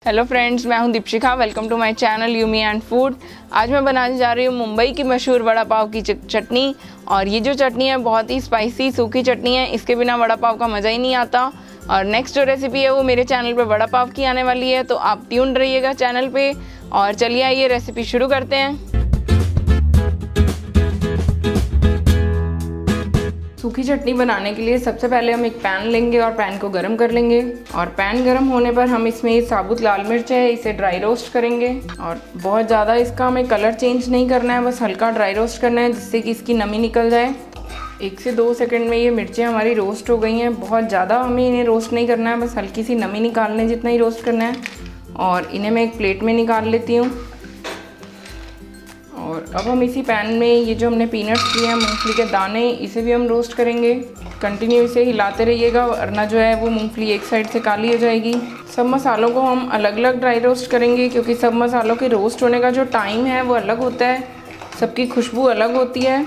Hello friends, मैं हूं Deepshikha. Welcome to my channel you me and food. आज मैं बनाने जा रही हूं मुंबई की मशहूर वड़ा पाव की चटनी। और ये जो चटनी है बहुत ही स्पाइसी सूखी चटनी है, इसके बिना वड़ा पाव का मज़ा ही नहीं आता। और नेक्स्ट जो रेसिपी है वो मेरे चैनल पे वड़ा पाव की आने वाली है, तो आप ट्यून्ड रहिएगा चैनल पे। और चलिए आइए रेसिपी शुरू करते हैं। सूखी चटनी बनाने के लिए सबसे पहले हम एक पैन लेंगे और पैन को गरम कर लेंगे। और पैन गरम होने पर हम इसमें साबुत लाल मिर्च है, इसे ड्राई रोस्ट करेंगे। और बहुत ज़्यादा इसका हमें कलर चेंज नहीं करना है, बस हल्का ड्राई रोस्ट करना है जिससे कि इसकी नमी निकल जाए। 1 से 2 सेकंड में ये मिर्चें हमारी रोस्ट हो गई हैं। बहुत ज़्यादा हमें इन्हें रोस्ट नहीं करना है, बस हल्की सी नमी निकालने जितना ही रोस्ट करना है। और इन्हें मैं एक प्लेट में निकाल लेती हूँ। और अब हम इसी पैन में ये जो हमने पीनट्स लिए हैं, मूंगफली के दाने, इसे भी हम रोस्ट करेंगे। कंटिन्यू इसे हिलाते रहिएगा वरना जो है वो मूंगफली एक साइड से काली हो जाएगी। सब मसालों को हम अलग अलग ड्राई रोस्ट करेंगे क्योंकि सब मसालों के रोस्ट होने का जो टाइम है वो अलग होता है, सबकी खुशबू अलग होती है।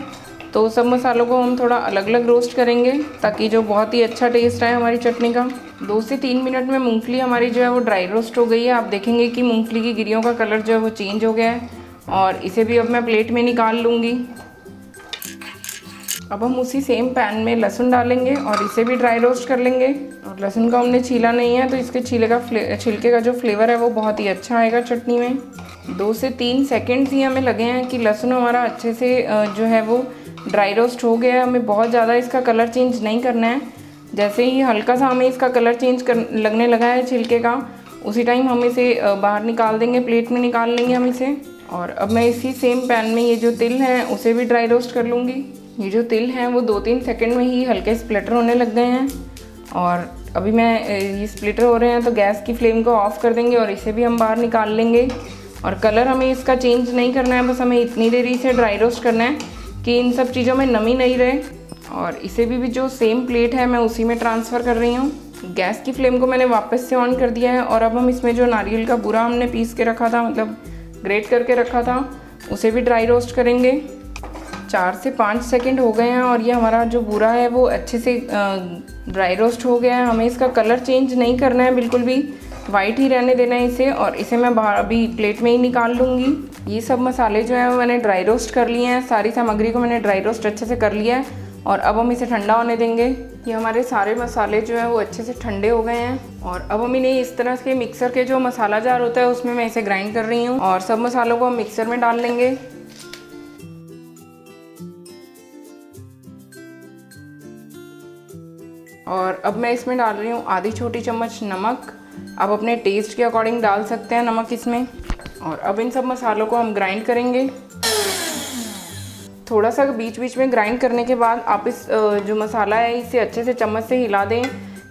तो सब मसालों को हम थोड़ा अलग अलग रोस्ट करेंगे ताकि जो बहुत ही अच्छा टेस्ट आए हमारी चटनी का। 2 से 3 मिनट में मूँगफली हमारी जो है वो ड्राई रोस्ट हो गई है। आप देखेंगे कि मूँगफली की गिरियों का कलर जो है वो चेंज हो गया है। और इसे भी अब मैं प्लेट में निकाल लूँगी। अब हम उसी सेम पैन में लहसुन डालेंगे और इसे भी ड्राई रोस्ट कर लेंगे। और लहसुन का हमने छीला नहीं है, तो इसके छिलके का जो फ्लेवर है वो बहुत ही अच्छा आएगा चटनी में। 2 से 3 सेकेंड्स ही हमें लगे हैं कि लहसुन हमारा अच्छे से जो है वो ड्राई रोस्ट हो गया है। हमें बहुत ज़्यादा इसका कलर चेंज नहीं करना है। जैसे ही हल्का सा हमें इसका कलर चेंज लगने लगा है छिलके का, उसी टाइम हम इसे बाहर निकाल देंगे, प्लेट में निकाल लेंगे हम इसे। और अब मैं इसी सेम पैन में ये जो तिल हैं उसे भी ड्राई रोस्ट कर लूँगी। ये जो तिल हैं वो 2-3 सेकंड में ही हल्के स्प्लिटर होने लग गए हैं। और अभी ये स्प्लिटर हो रहे हैं तो गैस की फ्लेम को ऑफ कर देंगे और इसे भी हम बाहर निकाल लेंगे। और कलर हमें इसका चेंज नहीं करना है, बस हमें इतनी देर इसे ड्राई रोस्ट करना है कि इन सब चीज़ों में नमी नहीं रहे। और इसे भी जो सेम प्लेट है मैं उसी में ट्रांसफ़र कर रही हूँ। गैस की फ्लेम को मैंने वापस से ऑन कर दिया है। और अब हम इसमें जो नारियल का बूरा हमने पीस के रखा था, मतलब ग्रेट करके रखा था, उसे भी ड्राई रोस्ट करेंगे। 4 से 5 सेकंड हो गए हैं और ये हमारा जो बूरा है वो अच्छे से ड्राई रोस्ट हो गया है। हमें इसका कलर चेंज नहीं करना है, बिल्कुल भी वाइट ही रहने देना है इसे। और इसे मैं बाहर अभी प्लेट में ही निकाल लूँगी। ये सब मसाले जो है वो मैंने ड्राई रोस्ट कर लिए हैं, सारी सामग्री को मैंने ड्राई रोस्ट अच्छे से कर लिया है। और अब हम इसे ठंडा होने देंगे। ये हमारे सारे मसाले जो हैं वो अच्छे से ठंडे हो गए हैं। और अब हम इन्हें इस तरह के मिक्सर के जो मसाला जार होता है उसमें मैं इसे ग्राइंड कर रही हूँ। और सब मसालों को हम मिक्सर में डाल लेंगे। और अब मैं इसमें डाल रही हूँ आधी छोटी चम्मच नमक। आप अपने टेस्ट के अकॉर्डिंग डाल सकते हैं नमक इसमें। और अब इन सब मसालों को हम ग्राइंड करेंगे। थोड़ा सा बीच बीच में ग्राइंड करने के बाद आप इस जो मसाला है इसे अच्छे से चम्मच से हिला दें,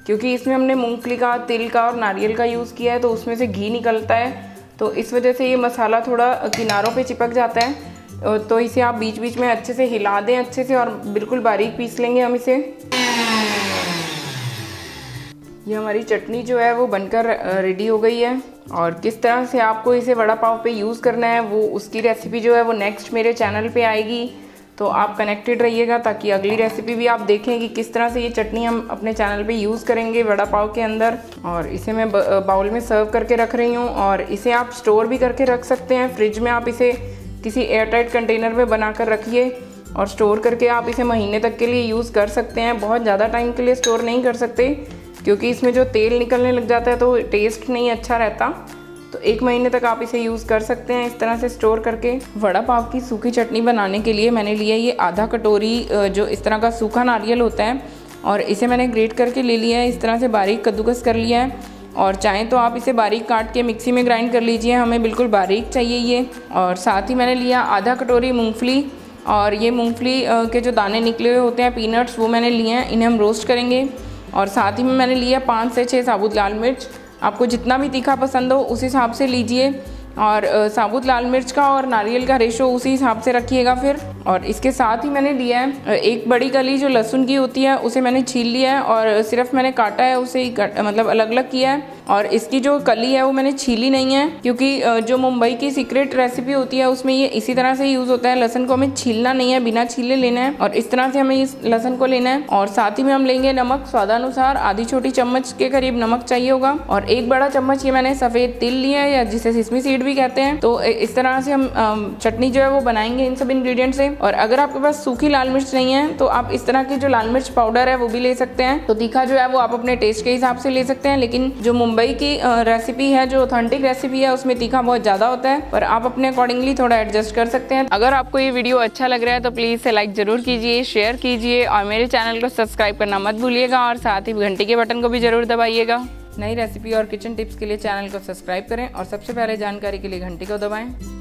क्योंकि इसमें हमने मूंगफली का, तिल का और नारियल का यूज़ किया है, तो उसमें से घी निकलता है। तो इस वजह से ये मसाला थोड़ा किनारों पे चिपक जाता है। तो इसे आप बीच बीच में अच्छे से हिला दें अच्छे से, और बिल्कुल बारीक पीस लेंगे हम इसे। ये हमारी चटनी जो है वो बनकर रेडी हो गई है। और किस तरह से आपको इसे वड़ा पाव पे यूज़ करना है वो उसकी रेसिपी जो है वो नेक्स्ट मेरे चैनल पे आएगी। तो आप कनेक्टेड रहिएगा ताकि अगली रेसिपी भी आप देखें कि किस तरह से ये चटनी हम अपने चैनल पे यूज़ करेंगे वड़ा पाव के अंदर। और इसे मैं बाउल में सर्व करके रख रही हूँ। और इसे आप स्टोर भी करके रख सकते हैं फ्रिज में। आप इसे किसी एयरटाइट कंटेनर में बना कर रखिए और स्टोर करके आप इसे महीने तक के लिए यूज़ कर सकते हैं। बहुत ज़्यादा टाइम के लिए स्टोर नहीं कर सकते क्योंकि इसमें जो तेल निकलने लग जाता है तो टेस्ट नहीं अच्छा रहता। तो 1 महीने तक आप इसे यूज़ कर सकते हैं इस तरह से स्टोर करके। वड़ा पाव की सूखी चटनी बनाने के लिए मैंने लिया ये आधा कटोरी जो इस तरह का सूखा नारियल होता है, और इसे मैंने ग्रेट करके ले लिया है, इस तरह से बारीक कद्दूकस कर लिया है। और चाहें तो आप इसे बारीक काट के मिक्सी में ग्राइंड कर लीजिए, हमें बिल्कुल बारीक चाहिए ये। और साथ ही मैंने लिया आधा कटोरी मूँगफली, और ये मूँगफली के जो दाने निकले हुए होते हैं, पीनट्स, वो मैंने लिए हैं, इन्हें हम रोस्ट करेंगे। और साथ ही में मैंने लिया 5 से 6 साबुत लाल मिर्च। आपको जितना भी तीखा पसंद हो उस हिसाब से लीजिए। और साबुत लाल मिर्च का और नारियल का रेशो उसी हिसाब से रखिएगा फिर। और इसके साथ ही मैंने लिया है एक बड़ी कली जो लहसुन की होती है, उसे मैंने छील लिया है और सिर्फ मैंने काटा है, उसे ही मतलब अलग अलग किया है। और इसकी जो कली है वो मैंने छीली नहीं है, क्योंकि जो मुंबई की सीक्रेट रेसिपी होती है उसमें ये इसी तरह से यूज़ होता है। लहसुन को हमें छीलना नहीं है, बिना छीले लेना है और इस तरह से हमें इस लहसुन को लेना है। और साथ ही में हम लेंगे नमक स्वादानुसार, आधी छोटी चम्मच के करीब नमक चाहिए होगा। और एक बड़ा चम्मच ये मैंने सफ़ेद तिल लिया है, या जिसे सिसमी सीड भी कहते हैं। तो इस तरह से हम चटनी जो है वो बनाएंगे इन सब इंग्रेडिएंट से। और अगर आपके पास सूखी लाल मिर्च नहीं है तो आप इस तरह की जो लाल मिर्च पाउडर है वो भी ले सकते हैं। तो तीखा जो है वो आप अपने टेस्ट के हिसाब से ले सकते हैं, लेकिन जो मुंबई की रेसिपी है, जो ऑथेंटिक रेसिपी है, उसमें तीखा बहुत ज़्यादा होता है, पर आप अपने अकॉर्डिंगली थोड़ा एडजस्ट कर सकते हैं। अगर आपको ये वीडियो अच्छा लग रहा है तो प्लीज़ से लाइक ज़रूर कीजिए, शेयर कीजिए और मेरे चैनल को सब्सक्राइब करना मत भूलिएगा और साथ ही घंटी के बटन को भी ज़रूर दबाइएगा। नई रेसिपी और किचन टिप्स के लिए चैनल को सब्सक्राइब करें और सबसे पहले जानकारी के लिए घंटी को दबाएं।